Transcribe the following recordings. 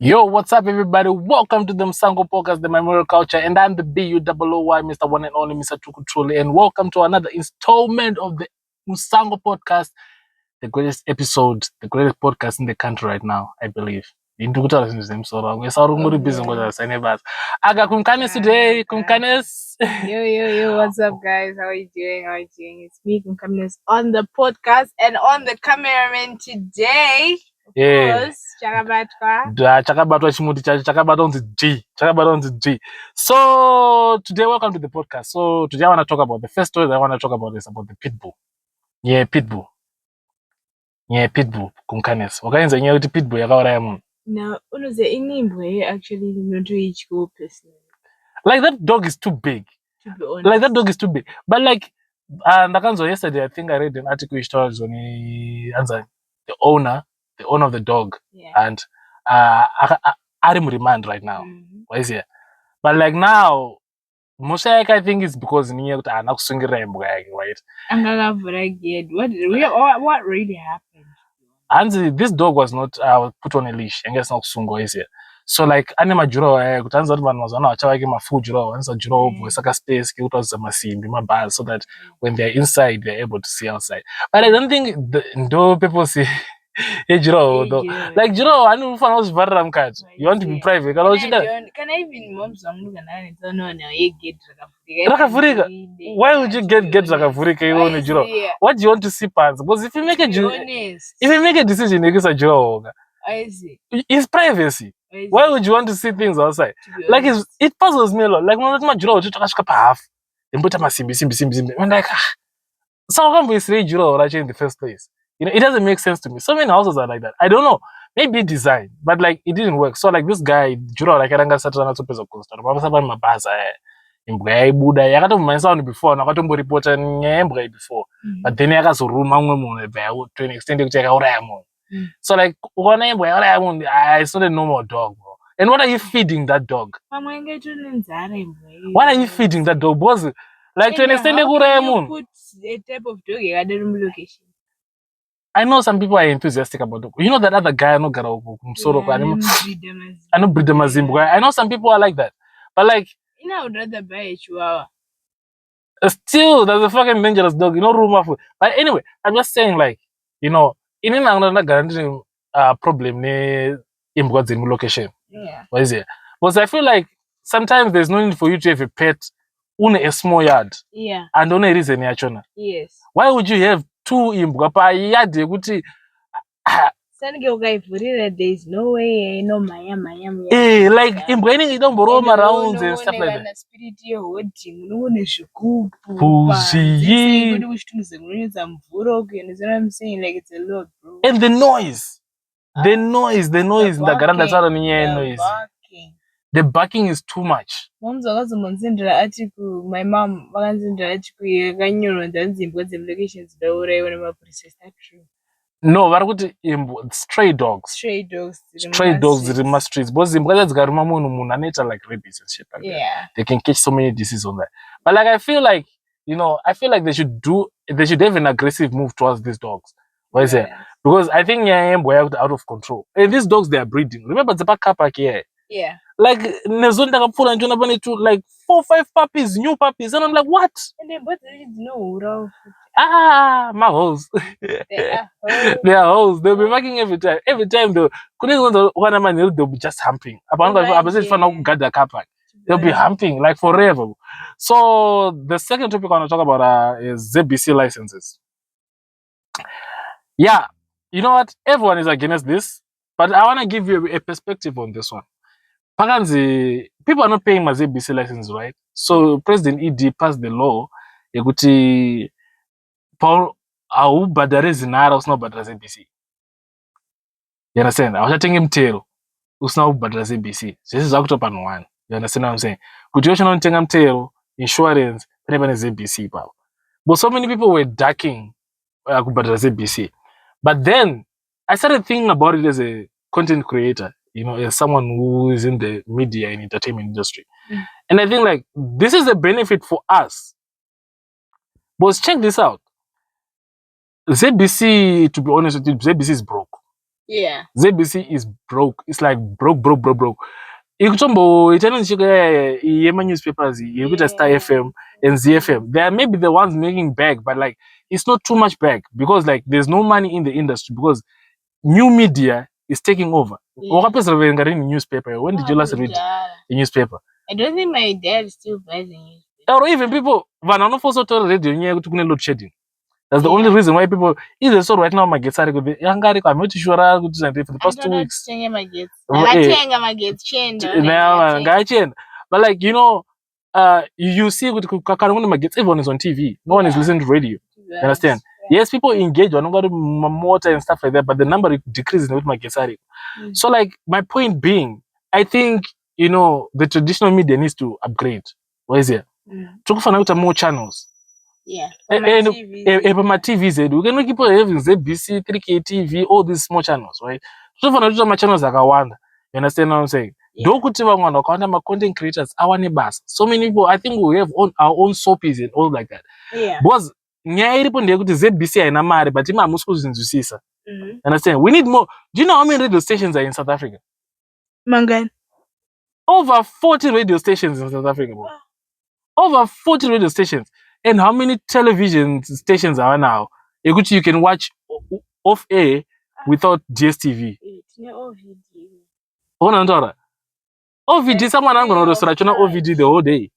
Yo, what's up, everybody? Welcome to the MusangoPodcast, the Memorial Culture, and I'm the BUOOY, Mr. One and Only, Mr. Tukutruli, and welcome to another installment of the MusangoPodcast, the greatest episode, the greatest podcast in the country right now, I believe. We're sorry busy Aga Kumkanes today, Kumkanes. Yo, what's up, guys? How are you doing? It's me, Kumkanes, on the podcast and on the cameraman today. Yeah. Course, Chakabatwa. Chakabatwa chimuti chacho chakabatwa unzi G. So today, welcome to the podcast. So today I want to talk about the first story that I want to talk about is about the pitbull. Yeah, pitbull. Kumkanes. Wakaenza nyaya kuti pitbull yakauraya munhu. Now, unoze inimbo actually not reach go personally. Like that dog is too big. To be honest. Like that dog is too big. But like ndakanzwa yesterday, I think I read an article which told on the owner of the dog, and I'm remand right now. Why is here? But like now, Moshaik, I think it's because right? What really happened? And this dog was not put on a leash. And guess not sungo is here. So like anima juro kutanza vanhu mazana vachava mafu juro vanisa juro saka space kutaudza masimbi mabars so that when they're inside they're able to see outside. But I don't think no people see juro though. Like juro anofana kuzvivharira mukati. You want to be private. Can I even moms rakavhurika? Why would you get rakavhurika ione juro? What do you want to see pants? Because if you make a decision yekuisa juro it's privacy. Why would you want to see things outside? Like it puzzles me a lot. Like when my juro takasvika pahalf ndembota masimbi simbi. I'm like, so how come we say juro in the first place? You know, it doesn't make sense to me. So many houses are like that. I don't know. Maybe design, but like it didn't work. So like this guy juro like aranga satana topeza coaster. Mabasa mabasa imbwa yaibuda yakatomhanyisa vanhu before nakatomboripota nyaya before, but then yakazoruma umwe munhu to an extent yekuti yakauraya munhu. So like ukaona imbwa yakauraya munhu, it's not a normal dog, bro. And what are you feeding that dog? What are you feeding that dog? Because like to an extent yekuuraya munhu. Put a type of dog yakadaro location. I know some people are enthusiastic about dog. You know that other guy anogara kumusoro anobreed mazimbwa. I know some people are like that, but like I would rather buy a chihuahua. Still, that's a fucking dangerous dog. You know, rumor for. But anyway, I'm just saying, like, you know, in another guaranteeing problem in location. Yeah. What is it? Because I feel like sometimes there's no need for you to have a pet on a small yard. Yeah. And on a reason yachona. Yes. Why would you have two imbwa pa yard yekuti there's no way, no maya. like imbwa inenge don't roam around and stuff like that. Spirit holding, no one is good. I'm saying, like it's a lot, bro. And the noise. The noise. The noise. The barking is too much. My mom no, stray dogs. Stray dogs in the streets. But like rabies and shit like that. They can catch so many diseases on that. But like I feel like they should have an aggressive move towards these dogs. What is it? Because I think we're out of control. And these dogs, they are breeding. Remember the back car park here? Yeah. Like like 4 or 5 puppies, new puppies, and I'm like, what? And then but no. My hoes. They are hoes. They'll be marking every time. Every time they'll be just humping. They'll be humping like forever. So the second topic I want to talk about is ZBC licenses. Yeah, you know what? Everyone is against this, but I want to give you a perspective on this one. People are not paying my ZBC license, right? So President ED passed the law. Ekuti Paul badare zinara usina badara ZBC. You understand? I was chatting him tail. Usina badara ZBC. This is out of one. You understand what I'm saying? Could you not take tail insurance? Never ZBC, pal. But so many people were ducking badara ZBC. But then I started thinking about it as a content creator. You know, as someone who is in the media and entertainment industry. And I think like this is a benefit for us. But check this out. ZBC, to be honest with you, ZBC is broke. Yeah. ZBC is broke. It's like broke. Ikutombo itenonshika yema newspapers, you could Star FM and ZFM. They are maybe the ones making back, but like it's not too much back because like there's no money in the industry because new media is taking over. Newspaper. When did you last read a newspaper? I don't think my dad still buys a newspaper. Or even people also told radio load shedding. That's the only reason why people either so right now my gets are good. I'm not sure for the past 2 weeks. But like you see with everyone is on TV. No one is listening to radio. You understand? Yes, people engage on motor and stuff like that, but the number decreases with my gesari. So like my point being, I think the traditional media needs to upgrade. What is it? To find out more channels. Yeah. And my TVs, we can keep having ZBC, 3K TV, all these small channels, right? So for my channels like I want. You understand what I'm saying? Don't put my content creators, our neighbors. So many people, I think we have our own soapies and all like that. Yeah. Because ZBC and Amari, but Ima Muscles in Zusisa. Understand? We need more. Do you know how many radio stations are in South Africa? Mangan. Over 40 radio stations in South Africa. Over 40 radio stations. And how many television stations are now? You can watch off air without DSTV. OVD, someone I'm going to OVD the whole day.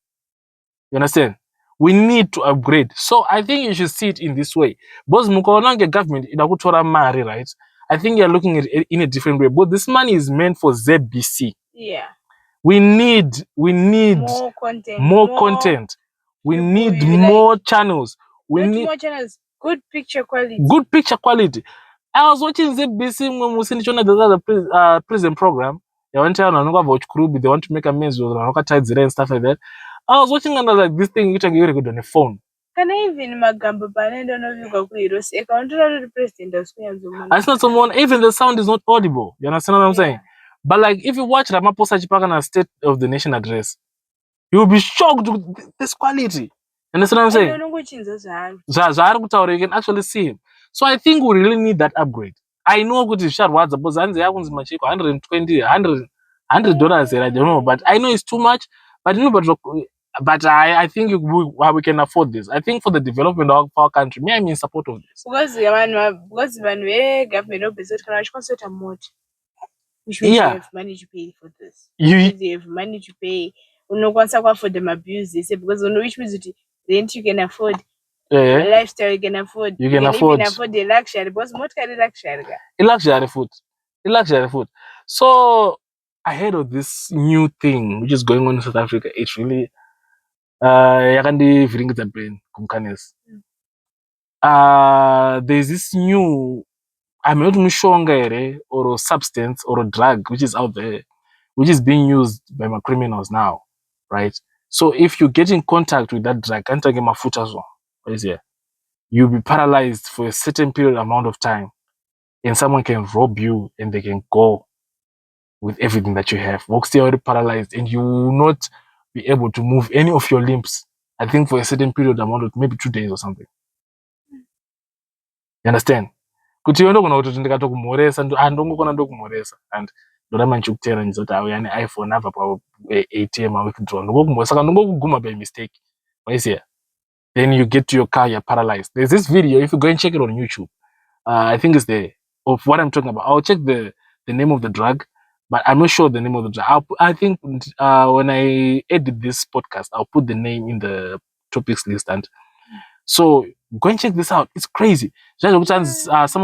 You understand? We need to upgrade. So I think you should see it in this way. Because Mukonange government, right? I think you're looking at it in a different way. But this money is meant for ZBC. Yeah. We need more content. We need more channels. We need more channels. Good picture quality. I was watching ZBC when we seen the prison program. They want to they want to make amends with and stuff like that. I was watching and I was like, this thing you can get good on the phone. Can I even magamba I don't know if you go president. It's not someone, even the sound is not audible. You understand what I'm saying? But like if you watch Ramaphosa Chipakana's State of the Nation address, you will be shocked with this quality. You understand what I'm saying? You can actually see him. So I think we really need that upgrade. I know good is short words about $120, $100, I don't know, but I know it's too much. But I think we can afford this. I think for the development of our country, I'm in support of this. Because when we government which means you have money to pay for this. You have money to pay. For them abuse. They say because which means rent you can afford. Lifestyle you can afford. You can even afford the luxury. Because what kind of luxury? Luxury food. So ahead of this new thing which is going on in South Africa, it's really there's this new or a substance or a drug which is out there, which is being used by my criminals now, right? So if you get in contact with that drug, you'll be paralyzed for a certain period amount of time, and someone can rob you and they can go with everything that you have. You're already paralyzed and you will not be able to move any of your limbs, I think for a certain period amount of maybe 2 days or something. You understand? Kuti iwe ndogona kuti ndikatokumhoresa andongokona ndokumhoresa and ndoramba ndichikutera ndizoti auya neiphone apa pa-ATM awithdraw ndongokumhoresa saka ndongokuguma by mistake. Waisiya? Then you get to your car, you're paralyzed. There's this video, if you go and check it on YouTube, I think it's there, of what I'm talking about. I'll check the name of the drug, but I'm not sure the name of the drug. I think when I edit this podcast, I'll put the name in the topics list. And so go and check this out. It's crazy. Some of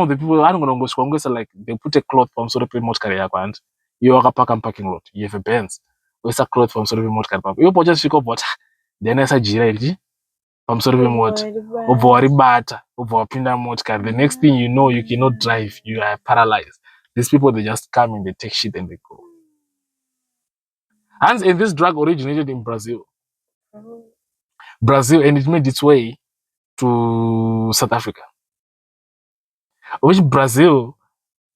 the people, I don't know, like they put a cloth from sort of remote carrier and you are a parking lot. You have a Benz. With a cloth from sort of remote carrier. You just pick up what? Then I said, I'm sorry, what? The next thing you know, you cannot drive. You are paralyzed. These people, they just come and they take shit and they go. And this drug originated in Brazil. And it made its way to South Africa. Which Brazil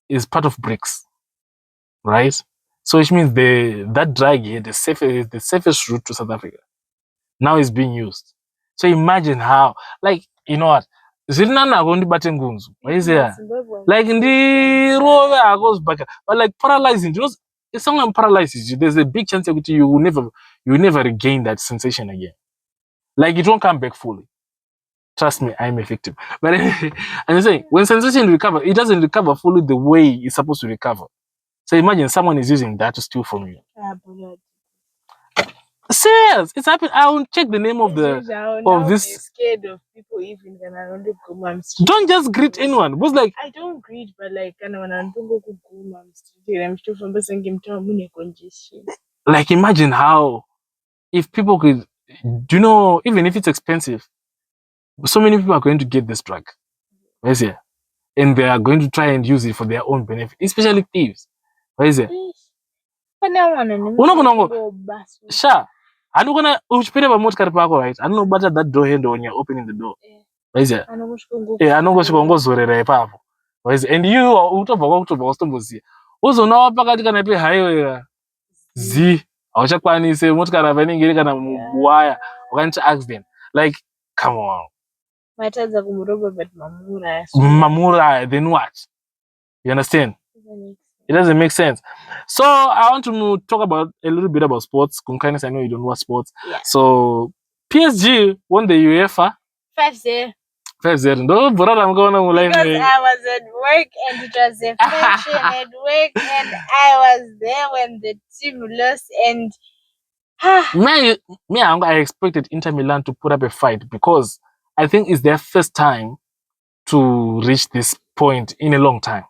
is part of BRICS, right? So which means that drug here, the safest route to South Africa, now is being used. So imagine how, like, you know what? Zirinana agondi bate ngunzu. Like ndi rove agos back. But like paralyzing, you know, if someone paralyzes you, there's a big chance that you will never regain that sensation again. Like it won't come back fully. Trust me, I'm a victim. But anyway, I'm saying when sensation recover, it doesn't recover fully the way it's supposed to recover. So imagine someone is using that to steal from you. Serious, it's happened. I will check the name of this. Scared of people even when I don't go. Don't just greet anyone. Was like I don't greet, but like when I don't go I'm still from congestion. Like imagine how if people could, do you know, even if it's expensive, so many people are going to get this drug. Yes, yeah. And they are going to try and use it for their own benefit, especially thieves. What is it? Sure. I don't gonna right? I don't know about that door handle when you're opening the door. What is it? Yeah, I know what you're going to What is it? And you are out of Boston. Also, now pakati kana pe highway Z. Awachakwanise motikara vanenge kana wire. Ukanchi accident. Like, come on. Mamura, then what? You understand? It doesn't make sense. So I want to talk about a little bit about sports. Kunkainis, I know you don't watch sports. Yeah. So PSG won the UEFA 5-0. 5-0. No, but I'm going to because I was at work and it was a function at work and I was there when the team lost and I expected Inter Milan to put up a fight because I think it's their first time to reach this point in a long time.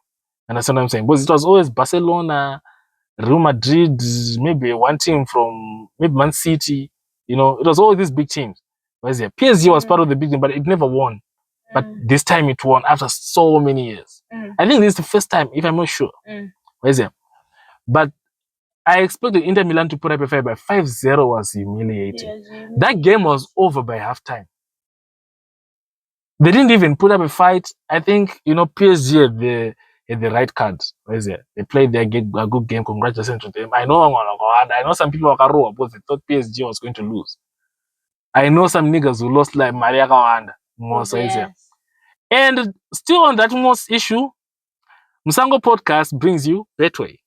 Understand what I'm saying? Because it was always Barcelona, Real Madrid, maybe one team from maybe Man City. You know, it was always these big teams. Whereas PSG was part of the big team, but it never won. But this time it won after so many years. I think this is the first time, if I'm not sure. Whereas but I expected Inter Milan to put up a fight, but 5-0 was humiliating. That game was over by halftime. They didn't even put up a fight. I think, you know, PSG had the right cards. They played a good game. Congratulations to them. I know some people are raw because they thought PSG was going to lose. I know some niggas who lost like Maria Kawanda. And still on that most issue, MusangoPodcast brings you betway.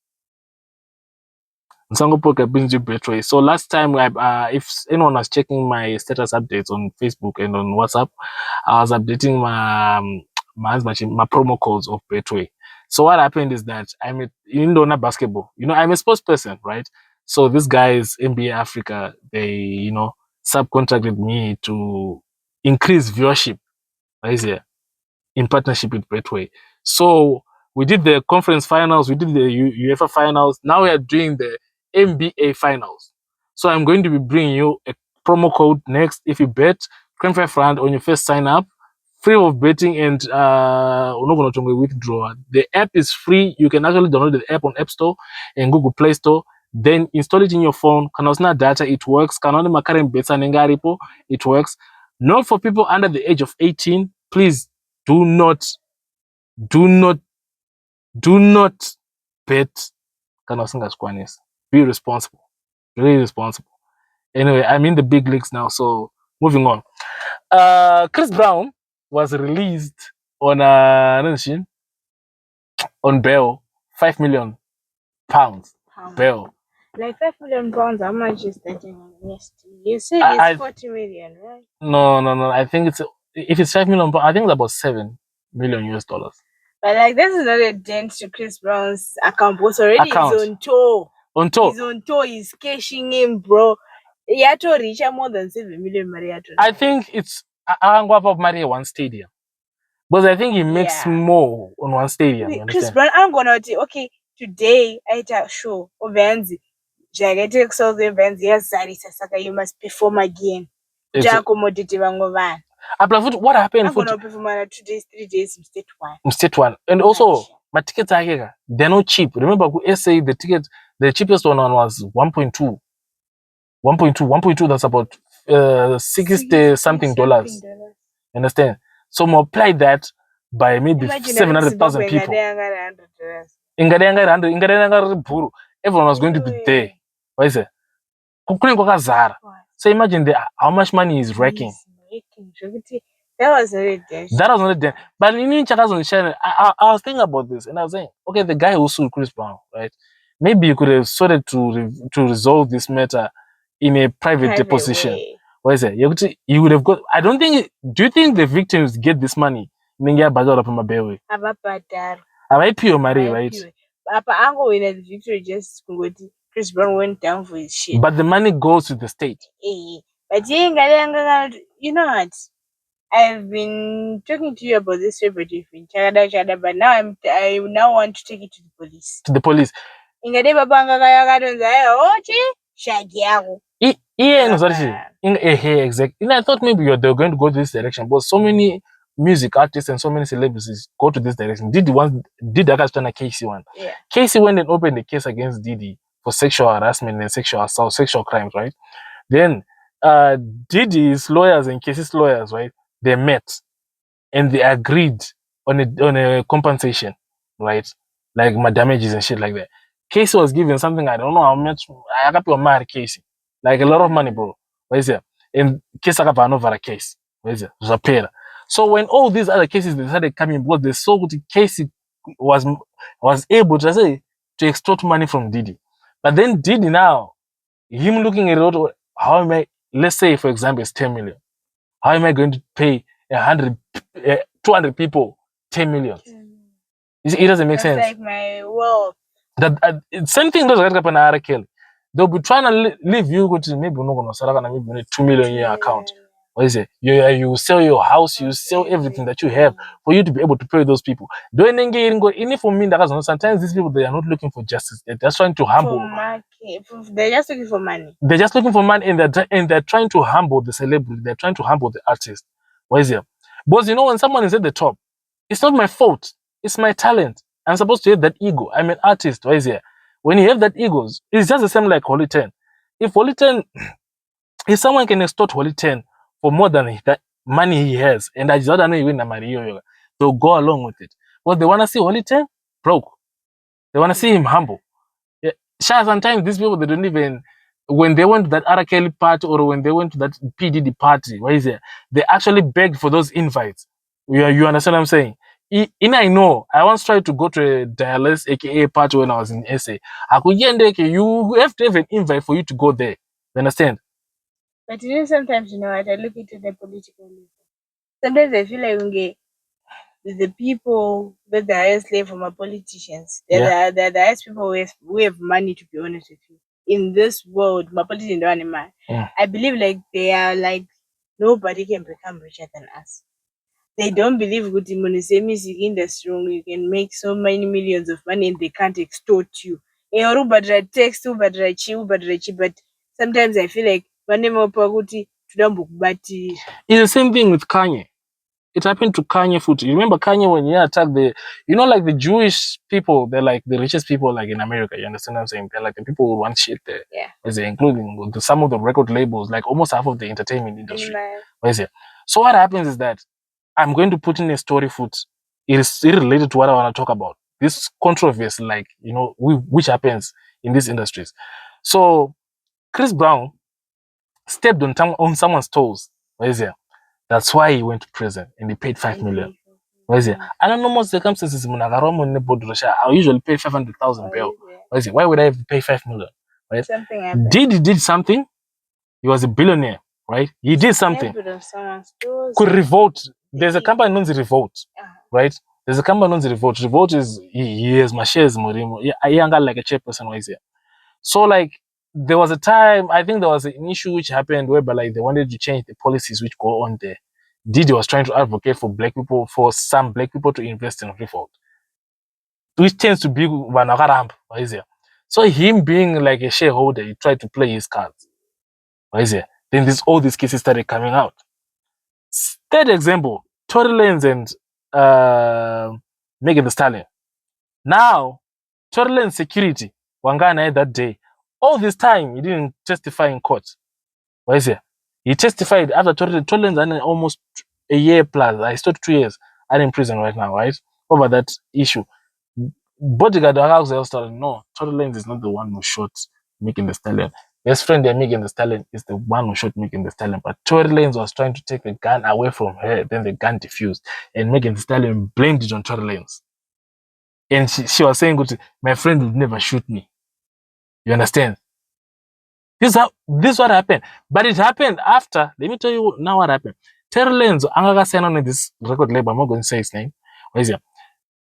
MusangoPodcast brings you betway. So last time, if anyone was checking my status updates on Facebook and on WhatsApp, I was updating my promo codes of betway. So what happened is that I'm a basketball. You know, I'm a sports person, right? So these guys, NBA Africa, they, you know, subcontracted me to increase viewership. In partnership with Betway. So we did the conference finals, we did the UEFA finals. Now we are doing the NBA finals. So I'm going to be bringing you a promo code next. If you bet 25 rand on your first sign up, free of betting, and we're not going to withdraw. The app is free. You can actually download the app on App Store and Google Play Store. Then install it in your phone. Kanosna data, it works. Kanone makaren beta nengaripo, it works. Not for people under the age of 18. Please do not bet. Be responsible. Really responsible. Anyway, I'm in the big leagues now, so moving on. Chris Brown was released on bail, £5 million bail. Like £5 million, how much is that in USD? You said it's 40 million, right? No. I think if it's $5 million, I think it's about $7 million US. But like this is not a dent to Chris Brown's account. But already he's on tour. He's on tour. He's cashing in, bro. He had to reach more than 7 million. I think it's Maria one stadium. Because I think he makes more on one stadium. Chris Brown, I'm gonna okay. Today I had a show of Vanzi. Jagetic South Vanzi. Yes, Saka, you must perform again. What happened? I'm gonna perform 2 days, 3 days, state one. And also, my tickets are here. They're not cheap. Remember, SA the cheapest one was 1.2. 1.2. That's about 60 something dollars. Understand? So multiply that by maybe 700,000 people. Everyone was going to be there. What is it? So imagine how much money he's wrecking. That was not a dent. But in I was thinking about this and I was saying, okay, the guy who sued Chris Brown, right? Maybe you could have started to resolve this matter in a private deposition. What is it? You would have got. I don't think. Do you think the victims get this money? Ninja bazara from a bewe. Pure money, right? Papa Uncle in the victory just Chris Brown went down for his shit. But the money goes to the state. But you know what? I've been talking to you about this celebrity thing, but now I now want to take it to the police. To the police. Exactly. I thought maybe they're going to go this direction, but so many music artists and so many celebrities go to this direction. Did that guy's done a Casey one? Yeah. Casey went and opened the case against Diddy for sexual harassment and sexual assault, sexual crimes, right? Then Diddy's lawyers and Casey's lawyers, right? They met and they agreed on a compensation, right? Like my damages and shit like that. Casey was given something, I don't know how much. I got to marry Casey, like a lot of money, bro. What is it? And Casey got another case. What is it? Zapera. So when all these other cases they started coming, because they saw that Casey was able to extort money from Diddy, but then Diddy now, him looking at it, how am I? Let's say, for example, it's 10 million. How am I going to pay 200 people 10 million? It doesn't make sense. Like my world. That same thing does happen in Kelly. They'll be trying to leave you go to maybe no maybe 2 million in your account. What is it? You sell your house, you sell everything that you have for you to be able to pay those people. Sometimes these people, they are not looking for justice. They're just trying to humble. They're just looking for money. They're just looking for money, and they're trying to humble the celebrity. They're trying to humble the artist. What is it? Because when someone is at the top, it's not my fault. It's my talent. I'm supposed to have that ego. I'm an artist. What is it? When you have that ego, it's just the same like Holy 10. If someone can extort Holy 10 for more than that money he has, and I just don't know even Mario, they'll go along with it. But they want to see Holy 10 broke. They want to see him humble. Yeah. Sometimes these people, they don't even, when they went to that R. Kelly party or when they went to that PDD party, what is it? They actually begged for those invites. You understand what I'm saying? I know, I once tried to go to a Dialysis aka party when I was in SA. You have to have an invite for you to go there. You understand? But sometimes, what, I look into the political level. Sometimes I feel like the people that the highest level from our politicians, they're the highest people who have money, to be honest with you. In this world, my politicians don't have money. I believe like they are like nobody can become richer than us. They don't believe good in the music industry. You can make so many millions of money and they can't extort you. But sometimes I feel like it's the same thing with Kanye. It happened to Kanye foot. You remember Kanye when he attacked like the Jewish people, they're like the richest people like in America. You understand what I'm saying? They're like the people who run shit there. Yeah. Including some of the record labels, like almost half of the entertainment industry. What is it? So what happens is that I'm going to put in a story foot. It is related to what I want to talk about. This controversy, like, which happens in these industries. So Chris Brown stepped on someone's toes. What is it? That's why he went to prison and he paid 5 million. What is it? I don't know most circumstances. I usually pay 500,000 bail. What is it? Why would I have to pay 5 million? Right? Something happened. He did something. He was a billionaire, right? He did something. Could revolt. There's a company known as Revolt, right? There's a company known as Revolt. Revolt is he has my shares, Morimo. I younger like a chairperson. What is it? So like there was a time, I think there was an issue which happened whereby like they wanted to change the policies which go on there. Diddy was trying to advocate for some black people to invest in Revolt, which tends to be Wanagaramp. What is it? So him being like a shareholder, he tried to play his cards. What is it? Then all these cases started coming out. Third example, Tory Lanez and Megan Thee Stallion. Now, Tory Lanez security, Wangana that day, all this time he didn't testify in court. What is it? He testified after Tory Lanez almost a year plus. I still 2 years. I'm in prison right now, right? Over that issue. Bodyguard no, Tory Lanez is not the one who shot Megan Thee Stallion. best friend of Megan Thee Stallion is the one who shot Megan Thee Stallion. But Tory Lanez was trying to take the gun away from her. Then the gun defused. And Megan Thee Stallion blamed it on Tory Lanez. And she was saying, my friend would never shoot me. You understand? This what happened. But it happened after. Let me tell you now what happened. Tory Lanez, Angaga signed on this record label. I'm not going to say his name. What is it?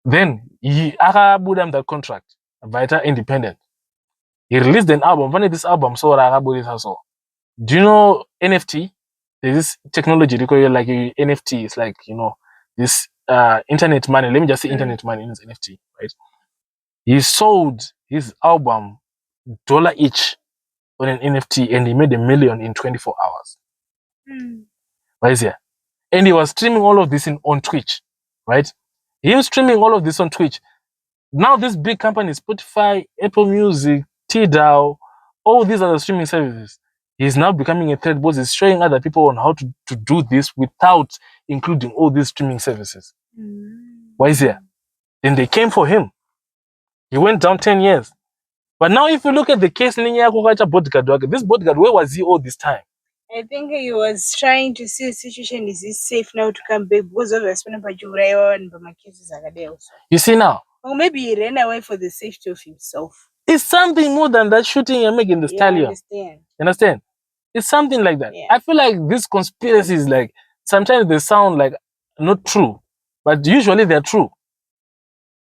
Then he bought that contract. Vita Independent. He released an album. When this album, so do you know NFT? There's this technology they call it like NFT. It's like, this internet money. Let me just say internet money is NFT, right? He sold his album $1 each on an NFT and he made $1 million in 24 hours. Right here. And he was streaming all of this on Twitch, right? He was streaming all of this on Twitch. Now this big company, Spotify, Apple Music, Tidal, all these are the streaming services. He's now becoming a threat because he's showing other people on how to do this without including all these streaming services. Why is here? Then they came for him. He went down 10 years. But now if you look at the case, this bodyguard, where was he all this time? I think he was trying to see the situation, is it safe now to come back because of the cases. You see now? Or maybe he ran away for the safety of himself. It's something more than that shooting and making the stallion. You understand? It's something like that. I feel like these conspiracies, like, sometimes they sound like not true, but usually they're true.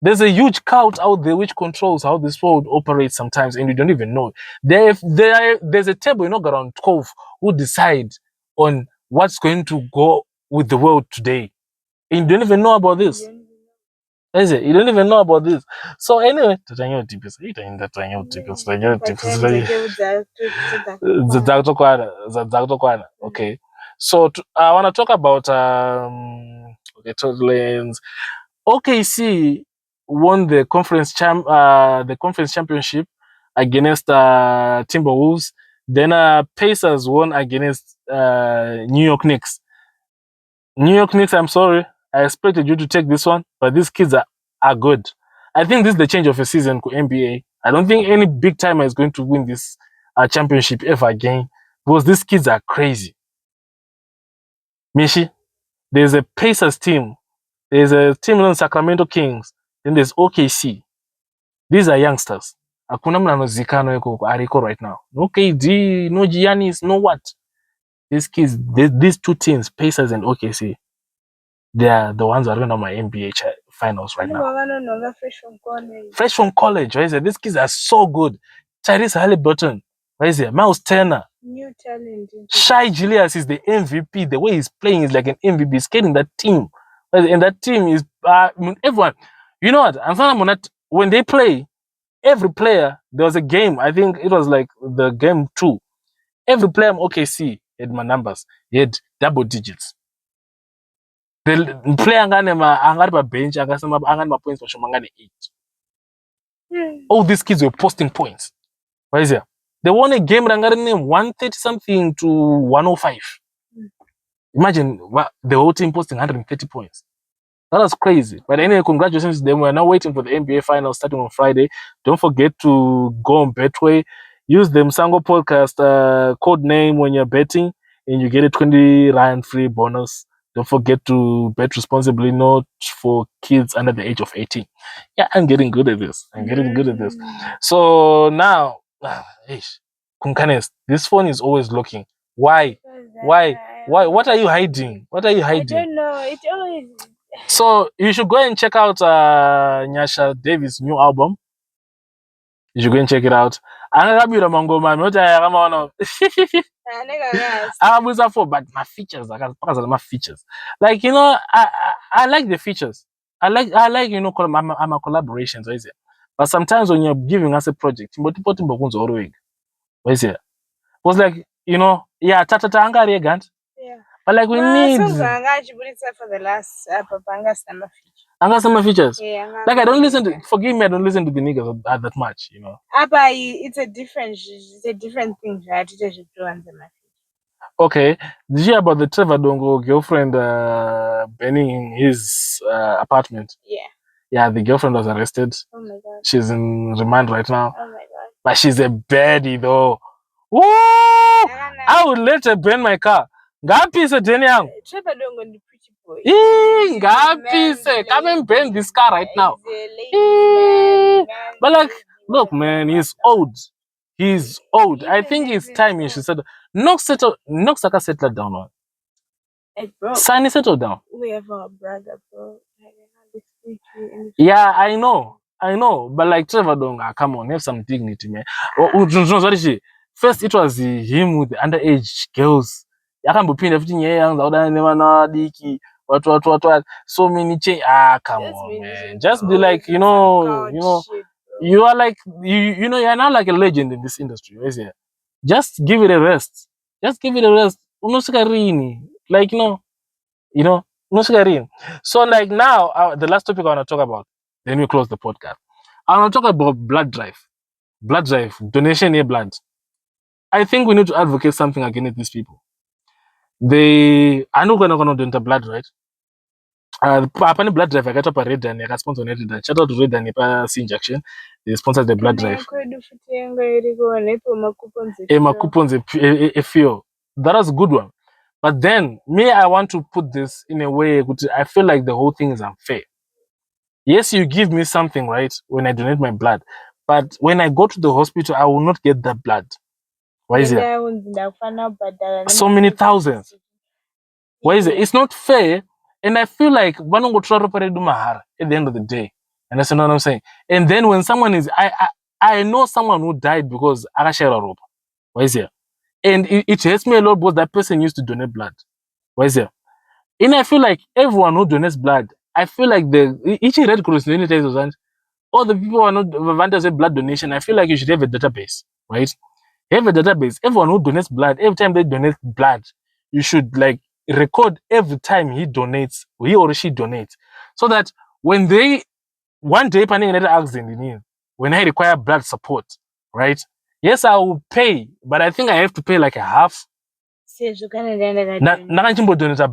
There's a huge cult out there which controls how this world operates sometimes, and you don't even know. There's a table, around 12 who decide on what's going to go with the world today. And you don't even know about this. Is it? You don't even know about this. So anyway, okay. So I want to talk about Torylanez. OKC won the conference championship against Timberwolves. Then Pacers won against New York Knicks. New York Knicks, I'm sorry. I expected you to take this one, but these kids are good. I think this is the change of a season for NBA. I don't think any big timer is going to win this championship ever again because these kids are crazy. Mishi, there's a Pacers team. There's a team in Sacramento Kings. Then there's OKC. These are youngsters. Hakuna mna nozikano yuko ariko right now. No KD, no Giannis, no what. These kids, these two teams, Pacers and OKC, they are the ones that are going on my NBA finals right now. Fresh from college, right? These kids are so good. Tyrese Haliburton, right? Miles Turner. New talent. Shai Gilgeous is the MVP. The way he's playing is like an MVP. He's getting that team. And that team is, everyone. You know what? When they play, every player, there was a game, I think it was like the game 2. Every player in OKC had my numbers. He had double digits. The player angari bench, angari points for angani 8. All these kids were posting points. What is it? They won a game angari 130 something to 105. Imagine the whole team posting 130 points. That was crazy. But anyway, congratulations to them. We're now waiting for the NBA finals starting on Friday. Don't forget to go on Betway. Use the MusangoPodcast code name when you're betting, and you get a 20 Rand free bonus. Don't forget to bet responsibly, not for kids under the age of 18. Yeah, I'm getting good at this. So now, Kunkanes, this phone is always looking. Why? What are you hiding? I don't know. It always... So you should go and check out nyashadavid's new album. You should go and check it out. But my features, my features. Like, I like the features. I like I'm a collaboration, so is it? But sometimes when you're giving us a project, was like, yeah, but like we need for the last summer features. Like I don't listen to, forgive me, I don't listen to the niggas that much, it's a different thing, right? Okay. Did you hear about the Trevordongo girlfriend burning his apartment? Yeah, the girlfriend was arrested. Oh my god. She's in remand right now. Oh my god. But she's a baddie though. Woo! I would later burn my car. Ngapise Jenny Young. Trevordongo and the pretty boy. Ngapise. Come and burn this car right now. But like, look, man, he's old. He's old. I think it's time you should settle. Knock Saka settle down, man. Hey, bro. Sunny settle down. We have our brother, bro. Yeah, I know. But like Trevordongo, come on, have some dignity, man. First, it was him with the underage girls. Yakambupinda 15 years, what. So many change. Come on, man. Just be like, you are like, you are not like a legend in this industry. Just give it a rest. Like, so like now, the last topic I want to talk about, then we close the podcast. I want to talk about blood drive, donation a blood. I think we need to advocate something against these people. They are not going to donate blood, right? Apani blood drive, I got up a red and I got sponsored that. Shout out to Red and C injection. They sponsored the blood drive. My coupons a few. That was a good one. But then, I want to put this in a way, I feel like the whole thing is unfair. Yes, you give me something, right, when I donate my blood. But when I go to the hospital, I will not get that blood. Why is it? So many thousands. Why is it? It's not fair. And I feel like one will try to do mahar at the end of the day. And that's what I'm saying. And then when someone is, I know someone who died because I share a rope. Why is it? And it hurts me a lot because that person used to donate blood. Why is it? And I feel like everyone who donates blood, I feel like each Red Cross, all the people who are not advantage blood donation, I feel like you should have a database, right? Have a database. Everyone who donates blood, every time they donate blood, you should like record every time he or she donates, so that when one day planning another accident, when I require blood support, right? Yes, I will pay, but I think I have to pay like a half. Donate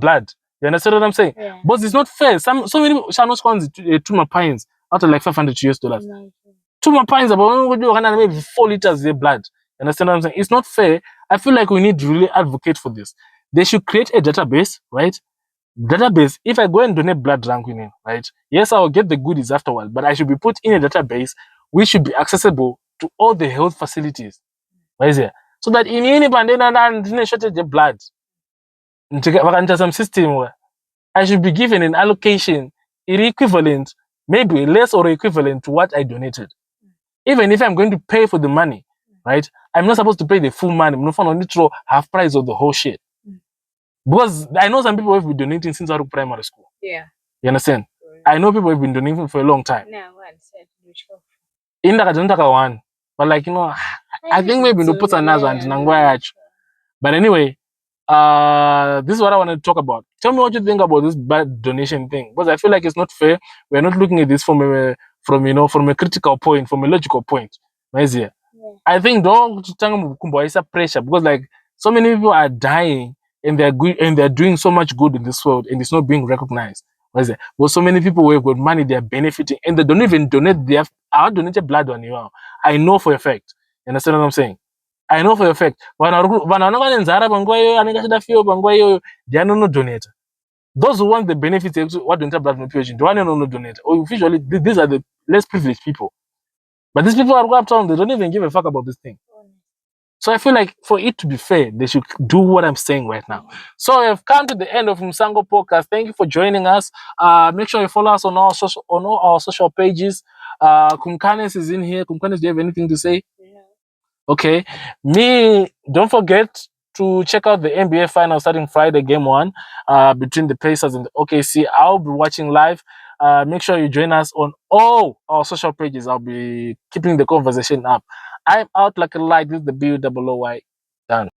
blood. You understand what I'm saying? Yeah. But it's not fair. So many channels cons two pines out of like $500. Two pines about maybe 4 liters of blood. You understand what I'm saying? It's not fair. I feel like we need to really advocate for this. They should create a database, right? Database. If I go and donate blood, right? Yes, I will get the goodies afterwards, but I should be put in a database which should be accessible to all the health facilities. Why is it? So that in any pandemic, shortage the blood. Some system, I should be given an allocation equivalent, maybe less or equivalent to what I donated. Even if I'm going to pay for the money, right? I'm not supposed to pay the full money. I'm not going to throw half price of the whole shit. Because I know some people have been donating since out of primary school. Yeah. You understand? I know people have been donating for a long time. In the one. But like, I think maybe no put another one. But anyway, this is what I want to talk about. Tell me what you think about this bad donation thing, because I feel like it's not fair. We're not looking at this from a critical point, from a logical point. Yeah. I think don't it's a pressure, because like so many people are dying and they're good and they're doing so much good in this world and it's not being recognized. But so many people who have got money, they're benefiting and they don't even donate. They have donated blood on you. I know for a fact. You understand what I'm saying? I know for a fact. They are not donate. Those who want the benefits, what don't have blood no PSG, they are not donate. Or usually these are the less privileged people. But these people are uptown, they don't even give a fuck about this thing. So I feel like for it to be fair, they should do what I'm saying right now. So I've come to the end of MusangoPodcast. Thank you for joining us. Make sure you follow us on all our social pages. Kumkanes is in here. Kumkanes, do you have anything to say? Yeah. Okay. Don't forget to check out the NBA finals starting Friday, game 1, between the Pacers and the OKC. I'll be watching live. Make sure you join us on all our social pages. I'll be keeping the conversation up. I'm out like a light. This is the BUOOY. Done.